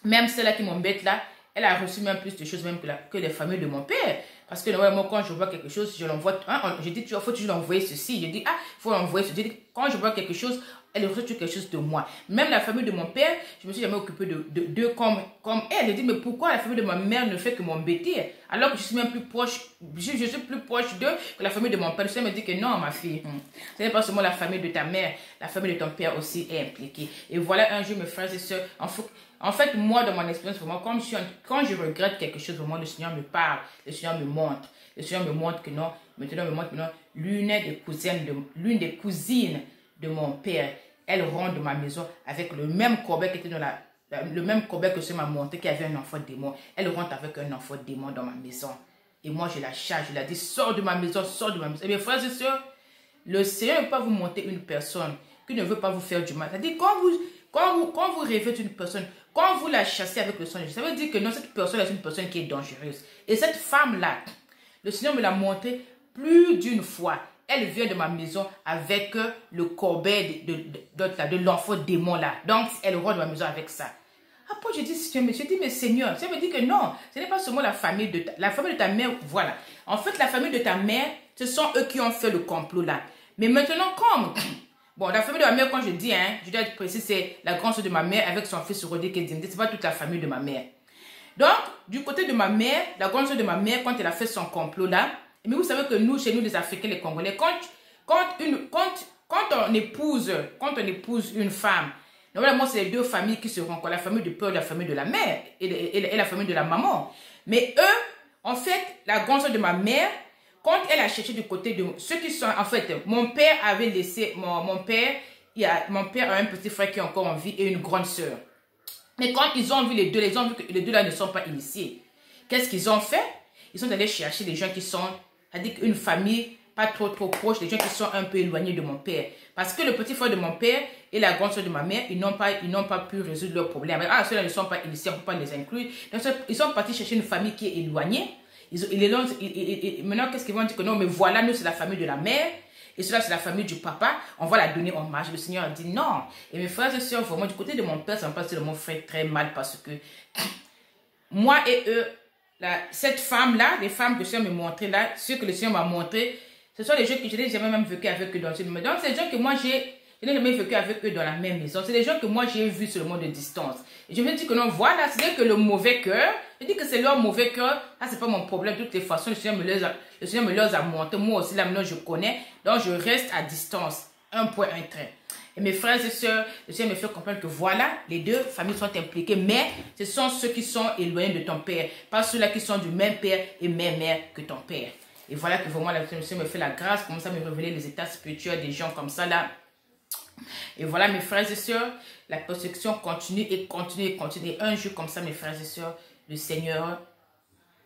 même celle-là qui m'embête, là, elle a reçu même plus de choses même que les familles de mon père. Parce que normalement, quand je vois quelque chose, je l'envoie. Je dis, il faut toujours envoyer ceci. Je dis, il faut envoyer ceci. Je dis, quand je vois quelque chose, elle reçoit quelque chose de moi. Même la famille de mon père, je ne me suis jamais occupée d'eux comme elle. Je dis, mais pourquoi la famille de ma mère ne fait que m'embêter? Alors que je suis même plus proche, je suis plus proche d'eux que la famille de mon père. Le Seigneur me dit que non, ma fille, ce n'est pas seulement la famille de ta mère, la famille de ton père aussi est impliquée. Et voilà, un jour, mes frères et sœurs, en fait, moi, dans mon expérience, vraiment, quand je regrette quelque chose, vraiment, le Seigneur me parle, le Seigneur me montre. Le Seigneur me montre que non, l'une des cousines de mon père, elle rentre de ma maison avec le même corbeil qui était le même corbeil que le Seigneur m'a montré, qui avait un enfant démon. Elle rentre avec un enfant démon dans ma maison. Et moi, je la charge, je la dis, sors de ma maison, sors de ma maison. Et mes frères et sœurs, le Seigneur ne peut pas vous montrer une personne qui ne veut pas vous faire du mal. C'est-à-dire, quand vous rêvez d'une personne, quand vous la chassez avec le sang de Jésus, ça veut dire que non, cette personne est une personne qui est dangereuse. Et cette femme-là, le Seigneur me l'a montré plus d'une fois. Elle vient de ma maison avec le corbeil de l'enfant démon là. Donc, elle rentre de ma maison avec ça. Après, je dis, mais Seigneur, ça veut dire que non, ce n'est pas seulement la famille de ta mère, voilà. En fait, la famille de ta mère, ce sont eux qui ont fait le complot là. Mais maintenant, bon, la famille de ma mère, quand je dis, je dois être précis, c'est la grande soeur de ma mère avec son fils Rodé qui dit, c'est pas toute la famille de ma mère. Donc, du côté de ma mère, la grande soeur de ma mère, quand elle a fait son complot là, mais vous savez que nous, chez nous, les Africains, les Congolais, quand on épouse une femme, normalement, c'est les deux familles qui se rencontrent, la famille du père et la famille de la mère, et la famille de la maman. Mais eux, en fait, la grande soeur de ma mère, quand elle a cherché du côté de ceux qui sont, en fait, mon père avait laissé, mon père a un petit frère qui est encore en vie et une grande soeur. Mais quand ils ont vu les deux, ils ont vu que les deux là ne sont pas initiés. Qu'est-ce qu'ils ont fait? Ils sont allés chercher des gens qui sont, c'est-à-dire une famille pas trop proche, des gens qui sont un peu éloignés de mon père. Parce que le petit frère de mon père et la grande soeur de ma mère, ils n'ont pas pu résoudre leurs problèmes. Ceux-là ne sont pas initiés, on ne peut pas les inclure. Donc, ils sont partis chercher une famille qui est éloignée. Maintenant, qu'est-ce qu'ils vont dire que non, mais voilà, nous, c'est la famille de la mère. Et cela, c'est la famille du papa. On va la donner en marge. Le Seigneur a dit non. Et mes frères et sœurs, vraiment, du côté de mon père, ça me passe de mon frère très mal parce que moi et eux, cette femme-là, les femmes que le Seigneur me montrait là, ceux que le Seigneur m'a montré, ce sont les gens que je n'ai jamais même vécu avec eux dans une maison. Donc, c'est des gens que moi, Je n'ai jamais vécu avec eux dans la même maison. C'est des gens que moi j'ai vus seulement de distance. Et je me dis que non, voilà, c'est que le mauvais cœur, je dis que c'est leur mauvais cœur, ça c'est pas mon problème. De toutes les façons, le Seigneur me les a montré. Moi aussi, là maintenant je connais. Donc je reste à distance. Un point, un trait. Et mes frères et sœurs, le Seigneur me fait comprendre que voilà, les deux familles sont impliquées, mais ce sont ceux qui sont éloignés de ton père, pas ceux-là qui sont du même père et même mère que ton père. Et voilà que vraiment, le Seigneur me fait la grâce, commence à me révéler les états spirituels des gens comme ça là. Et voilà mes frères et sœurs, la persécution continue et continue et continue. Et un jour comme ça mes frères et sœurs, le Seigneur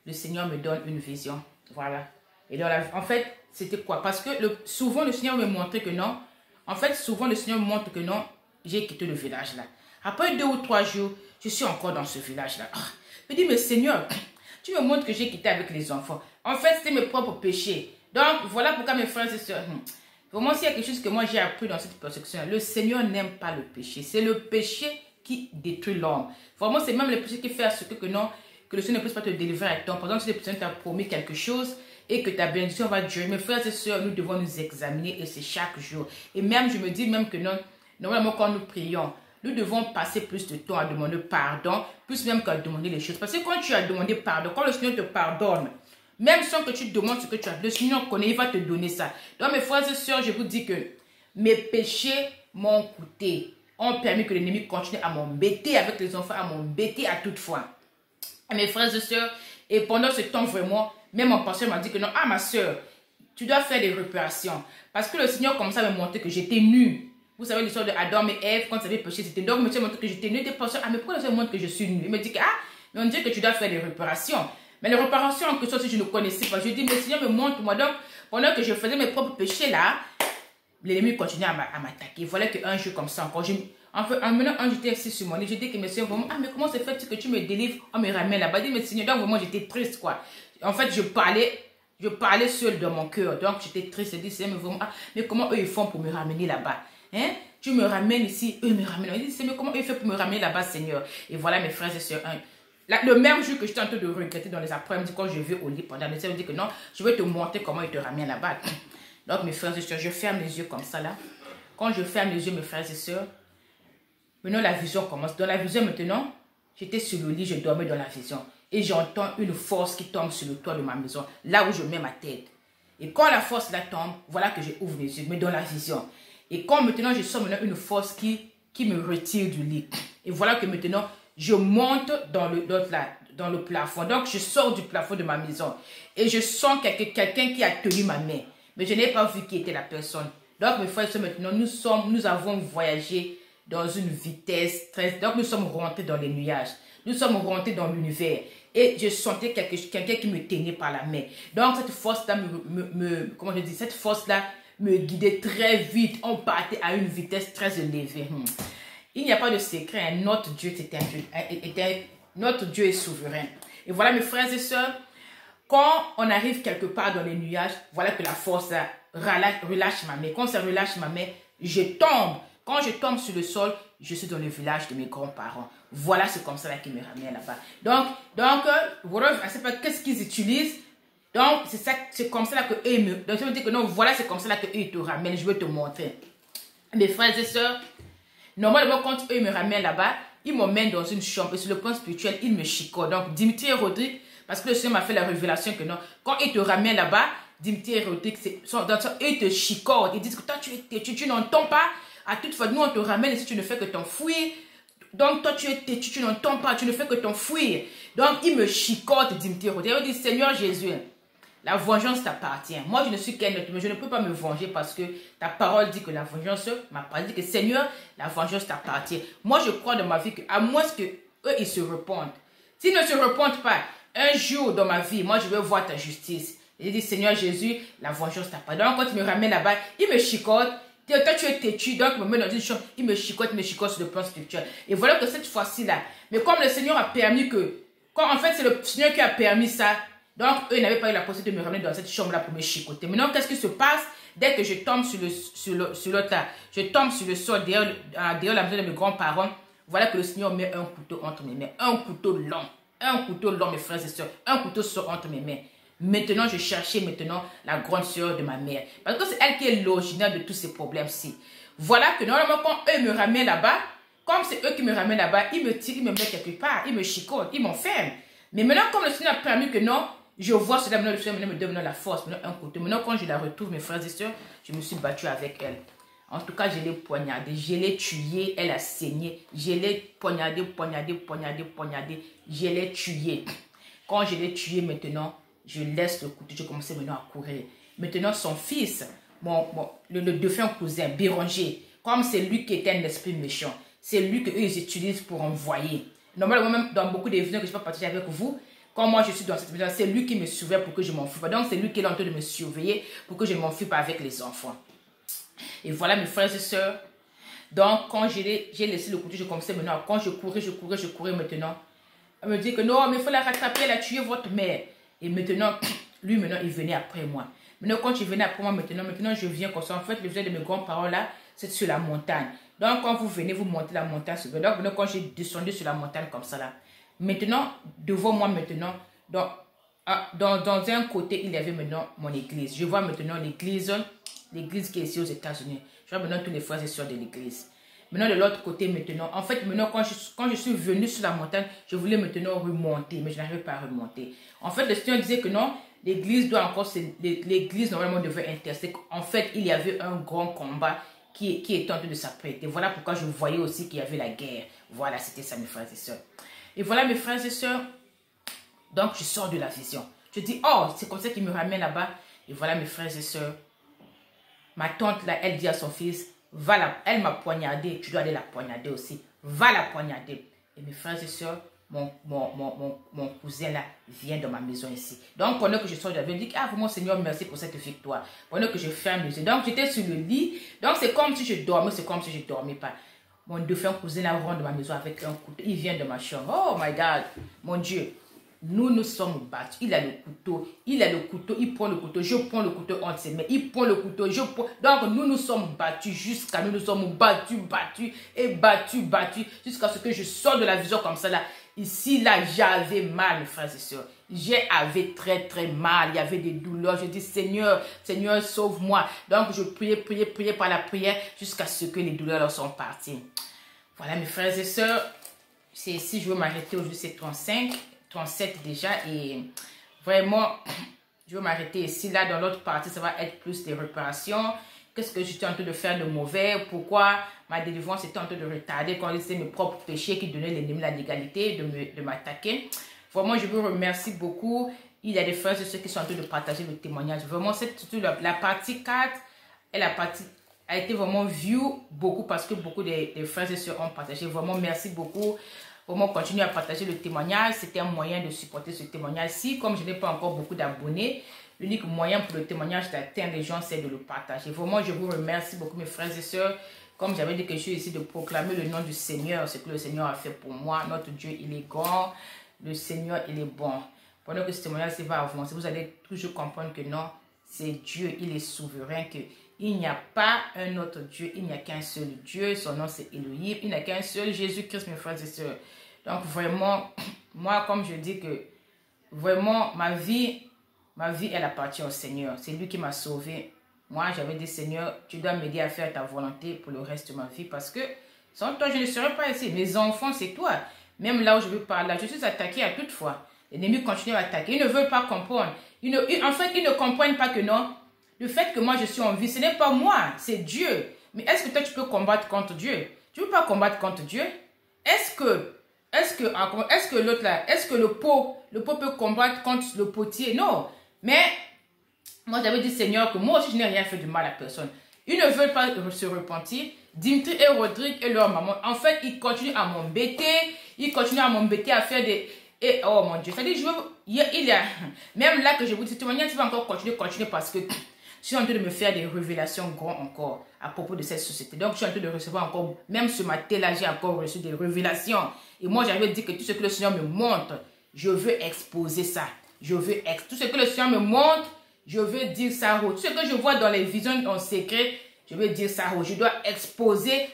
me donne une vision. Voilà. Et donc, en fait, c'était quoi? Parce que souvent le Seigneur me montrait que non. En fait, souvent le Seigneur me montre que non, j'ai quitté le village là. Après 2 ou 3 jours, je suis encore dans ce village là. Je me dis, mais Seigneur, tu me montres que j'ai quitté avec les enfants. En fait, c'était mes propres péchés. Donc, voilà pourquoi mes frères et sœurs... Vraiment, s'il y a quelque chose que moi j'ai appris dans cette persécution, le Seigneur n'aime pas le péché. C'est le péché qui détruit l'homme. Vraiment, c'est même le péché qui fait à ce que non, que le Seigneur ne puisse pas te délivrer à temps. Par exemple, si le Seigneur t'a promis quelque chose et que ta bénédiction va durer. Mes frères et sœurs, nous devons nous examiner et c'est chaque jour. Et même, je me dis même que non, normalement, quand nous prions, nous devons passer plus de temps à demander pardon, plus même qu'à demander les choses. Parce que quand tu as demandé pardon, quand le Seigneur te pardonne, même sans que tu demandes ce que tu as, le Seigneur connaît, il va te donner ça. Donc mes frères et sœurs, je vous dis que mes péchés m'ont coûté, ont permis que l'ennemi continue à m'embêter avec les enfants, à m'embêter à toute fois. Et mes frères et sœurs, et pendant ce temps vraiment, même mon pasteur m'a dit que non, ah ma sœur, tu dois faire des réparations. Parce que le Seigneur commençait à me montrer que j'étais nue. Vous savez l'histoire de Adam et Ève, quand ils avaient péché, c'était donc, monsieur m'a montré que j'étais nue. Des pasteur, ah mais pourquoi le Seigneur montre que je suis nue? Il me dit que, ah, mais on dit que tu dois faire des réparations. Mais les réparations en question, si je ne connaissais pas, je dis, mais Seigneur me montre-moi. Donc, pendant que je faisais mes propres péchés là, l'ennemi continuait à m'attaquer. Il fallait qu'un jour comme ça, encore, en menant un, j'étais assis sur mon lit, je dis que mes Seigneur, vraiment, ah, mais comment c'est fait que tu me délivres, on me ramène là-bas. Je dis, mais Seigneur, donc vraiment, j'étais triste, quoi. En fait, je parlais seul dans mon cœur. Donc, j'étais triste. Je dis, Seigneur, mais vraiment, ah, mais comment eux, ils font pour me ramener là-bas? Hein? Tu me ramènes ici, eux me ramènent. Je dis, Seigneur, comment eux, ils font pour me ramener là-bas, Seigneur? Et voilà, mes frères et sœurs, le même jour que j'étais en train de regretter dans les après-midi, quand je vais au lit pendant le Seigneur dit que non, je vais te montrer comment il te ramène là-bas. Donc, mes frères et sœurs, je ferme les yeux comme ça là. Quand je ferme les yeux, mes frères et sœurs, maintenant la vision commence. Dans la vision maintenant, j'étais sur le lit, je dormais dans la vision. Et j'entends une force qui tombe sur le toit de ma maison, là où je mets ma tête. Et quand la force là tombe, voilà que je ouvre les yeux, mais dans la vision. Et quand maintenant je sens maintenant une force qui me retire du lit. Et voilà que maintenant, je monte dans le plafond. Donc, je sors du plafond de ma maison. Et je sens quelqu'un qui a tenu ma main. Mais je n'ai pas vu qui était la personne. Donc, mes frères et sœurs, maintenant, nous avons voyagé dans une vitesse très... Donc, nous sommes rentrés dans les nuages. Nous sommes rentrés dans l'univers. Et je sentais quelqu'un qui me tenait par la main. Donc, cette force-là comment je dis, cette force-là me guidait très vite. On partait à une vitesse très élevée. Il n'y a pas de secret, notre Dieu notre Dieu est souverain. Et voilà mes frères et sœurs, quand on arrive quelque part dans les nuages, voilà que la force relâche ma main. Quand ça relâche ma main, je tombe. Quand je tombe sur le sol, je suis dans le village de mes grands-parents. Voilà, c'est comme ça là qu'ils me ramènent là-bas. Donc, voilà, je ne sais pas qu'est-ce qu'ils utilisent. Donc, c'est comme ça là que eux me... Donc, je me dis que non, voilà, c'est comme ça là que eux te ramènent. Je vais te montrer. Mes frères et sœurs, normalement, quand eux me ramènent là-bas, ils m'emmènent dans une chambre. Et sur le plan spirituel, ils me chicotent. Donc, Dimitri et Rodrigue, parce que le Seigneur m'a fait la révélation que non, quand ils te ramènent là-bas, Dimitri et Rodrigue, ils te chicotent. Ils disent que toi, tu n'entends pas. À toute fois, nous, on te ramène et si tu ne fais que t'enfuir. Donc, toi, tu es têtu, tu n'entends pas, tu ne fais que t'enfuir. Donc, ils me chicotent, Dimitri et Rodrigue. Ils disent, Seigneur Jésus, la vengeance t'appartient. Moi, je ne suis qu'un être, mais je ne peux pas me venger parce que ta parole dit que la vengeance m'appartient. Dit que Seigneur, la vengeance t'appartient. Moi, je crois dans ma vie qu'à moins que eux, ils se repentent. S'ils ne se repentent pas, un jour dans ma vie, moi, je vais voir ta justice. Et je dis, Seigneur Jésus, la vengeance t'appartient. Donc, quand ils me ramènent là-bas, ils me chicotent. Toi, tu es têtu, donc ils me mettent dans une chambre, ils me chicotent sur le plan spirituel. Et voilà que cette fois-ci-là, mais comme le Seigneur a permis que, en fait, c'est le Seigneur qui a permis ça. Donc, eux n'avaient pas eu la possibilité de me ramener dans cette chambre-là pour me chicoter. Maintenant, qu'est-ce qui se passe? Dès que je tombe sur l'autre là, je tombe sur le sol derrière la maison de mes grands-parents, voilà que le Seigneur met un couteau entre mes mains. Un couteau long, mes frères et sœurs. Un couteau sort entre mes mains. Maintenant, je cherchais maintenant la grande sœur de ma mère. Parce que c'est elle qui est l'originaire de tous ces problèmes-ci. Voilà que normalement, quand eux me ramènent là-bas, comme c'est eux qui me ramènent là-bas, ils me tirent, ils me mettent quelque part, ils me chicotent, ils m'enferment. Mais maintenant, comme le Seigneur a permis que non, je vois cela, maintenant le Seigneur me donne la force, maintenant un côté. Maintenant, quand je la retrouve, mes frères et sœurs, je me suis battue avec elle. En tout cas, je l'ai poignardée, je l'ai tuée, elle a saigné. Je l'ai poignardée, je l'ai tuée. Quand je l'ai tuée maintenant, je laisse le couteau, je commençais maintenant à courir. Maintenant, son fils, le défunt cousin, Béranger, comme c'est lui qui était un esprit méchant, c'est lui qu'eux ils utilisent pour envoyer. Normalement, même dans beaucoup des vidéos que je peux partager avec vous, quand moi je suis dans cette maison, c'est lui qui me surveille pour que je m'enfuis pas. Donc c'est lui qui est en train de me surveiller pour que je ne m'enfuis pas avec les enfants. Et voilà mes frères et sœurs. Donc quand j'ai laissé le couteau, je commençais maintenant. Quand je courais maintenant. Elle me dit que non, mais il faut la rattraper, elle a tué votre mère. Et maintenant, lui maintenant, il venait après moi. Maintenant, quand il venait après moi, maintenant je viens comme ça. En fait, le village de mes grands-parents là, c'est sur la montagne. Donc quand vous venez, vous montez la montagne. Donc maintenant, quand j'ai descendu sur la montagne comme ça là, maintenant, devant moi maintenant, dans un côté, il y avait maintenant mon église. Je vois maintenant l'église qui est ici aux États-Unis. Je vois maintenant tous les frères et sœurs de l'église. Maintenant, de l'autre côté, maintenant, en fait, maintenant, quand je suis venu sur la montagne, je voulais maintenant remonter, mais je n'arrivais pas à remonter. En fait, le Seigneur disait que non, l'église doit encore, l'église normalement devait intercéder. En fait, il y avait un grand combat qui était en train de s'apprêter. Voilà pourquoi je voyais aussi qu'il y avait la guerre. Voilà, c'était ça, mes frères et sœurs. Et voilà, mes frères et sœurs, donc je sors de la vision. Je dis, oh, c'est comme ça qu'il me ramène là-bas. Et voilà, mes frères et sœurs, ma tante, là, elle dit à son fils, elle m'a poignardé, tu dois aller la poignarder aussi. Va la poignarder. Et mes frères et sœurs, mon cousin là vient dans ma maison ici. Donc pendant que je sors de la maison, je dis, ah mon Seigneur, merci pour cette victoire. Pendant que je ferme les yeux. Donc j'étais sur le lit. Donc c'est comme si je dormais, c'est comme si je ne dormais pas. Mon défunt cousin là rentre dans ma maison avec un couteau. Il vient de ma chambre. Oh my God, mon Dieu. Nous sommes battus. Il a le couteau, il prend le couteau, je prends le couteau entre ses mains, il prend le couteau, je prends. Donc nous sommes battus jusqu'à nous sommes battus, jusqu'à ce que je sors de la vision comme ça là. Ici là, j'avais mal, mes frères et sœurs. J'avais très mal. Il y avait des douleurs. Je dis Seigneur, sauve-moi. Donc je priais par la prière jusqu'à ce que les douleurs sont parties. Voilà mes frères et sœurs. C'est ici je veux m'arrêter aujourd'hui, c'est 37 déjà, et vraiment je veux m'arrêter ici. Là dans l'autre partie ça va être plus des réparations. Qu'est-ce que j'étais en train de faire de mauvais, pourquoi ma délivrance était en train de retarder quand c'était mes propres péchés qui donnaient l'ennemi la légalité de m'attaquer. Vraiment je vous remercie beaucoup. Il y a des frères et ceux qui sont en train de partager le témoignage. Vraiment la partie 4 et la partie a été vraiment vue beaucoup parce que beaucoup de frères et sœurs ont partagé. Vraiment merci beaucoup. Vraiment, continuer à partager le témoignage. C'était un moyen de supporter ce témoignage. Si, comme je n'ai pas encore beaucoup d'abonnés, l'unique moyen pour le témoignage d'atteindre les gens, c'est de le partager. Vraiment, je vous remercie beaucoup, mes frères et sœurs. Comme j'avais dit que je suis ici de proclamer le nom du Seigneur, ce que le Seigneur a fait pour moi. Notre Dieu, il est grand. Le Seigneur, il est bon. Pendant que ce témoignage va avancer, vous allez toujours comprendre que non, c'est Dieu, il est souverain, que il n'y a pas un autre Dieu, il n'y a qu'un seul Dieu, son nom c'est Elohim, il n'y a qu'un seul Jésus-Christ, mes frères et sœurs. Donc vraiment, moi comme je dis que vraiment ma vie elle appartient au Seigneur, c'est lui qui m'a sauvé. Moi j'avais dit Seigneur, tu dois m'aider à faire ta volonté pour le reste de ma vie parce que sans toi je ne serais pas ici, mes enfants c'est toi. Même là où je veux parler, je suis attaqué à toute fois. L'ennemi continue à attaquer, ils ne veulent pas comprendre. En fait, ils ne comprennent pas que non. Le fait que moi je suis en vie, ce n'est pas moi, c'est Dieu. Mais est-ce que toi tu peux combattre contre Dieu? Tu ne peux pas combattre contre Dieu? Est-ce que l'autre là, est-ce que le pot peut combattre contre le potier? Non. Mais moi j'avais dit Seigneur que moi aussi je n'ai rien fait de mal à personne. Ils ne veulent pas se repentir. Dimitri et Rodrigue et leur maman, en fait ils continuent à m'embêter, à faire des... Et oh mon Dieu, c'est-à-dire même là que je vous dis, témoignage, tu vas encore continuer parce que je suis en train de me faire des révélations grandes encore à propos de cette société. Donc, je suis en train de recevoir encore, même ce matin-là, j'ai encore reçu des révélations. Et moi, j'avais dit que tout ce que le Seigneur me montre, je veux exposer ça. Tout ce que le Seigneur me montre, je veux dire ça. Tout ce que je vois dans les visions en secret, je veux dire ça. Je dois exposer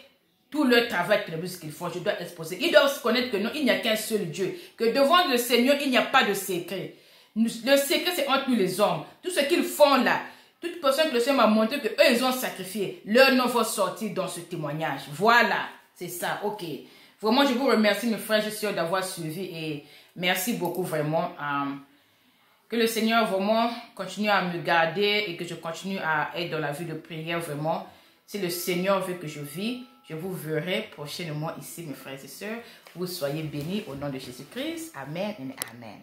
tout le travail qu'ils font. Je dois exposer. Ils doivent se connaître que non, il n'y a qu'un seul Dieu. Que devant le Seigneur, il n'y a pas de secret. Le secret, c'est entre nous les hommes. Tout ce qu'ils font là, toute personne que le Seigneur m'a montré qu'eux, ils ont sacrifié, leur nom va sortir dans ce témoignage. Voilà, c'est ça, ok. Vraiment, je vous remercie, mes frères et sœurs, d'avoir suivi et merci beaucoup, vraiment. Que le Seigneur, vraiment, continue à me garder et que je continue à être dans la vie de prière, vraiment. Si le Seigneur veut que je vis, je vous verrai prochainement ici, mes frères et sœurs. Vous soyez bénis au nom de Jésus-Christ. Amen et amen.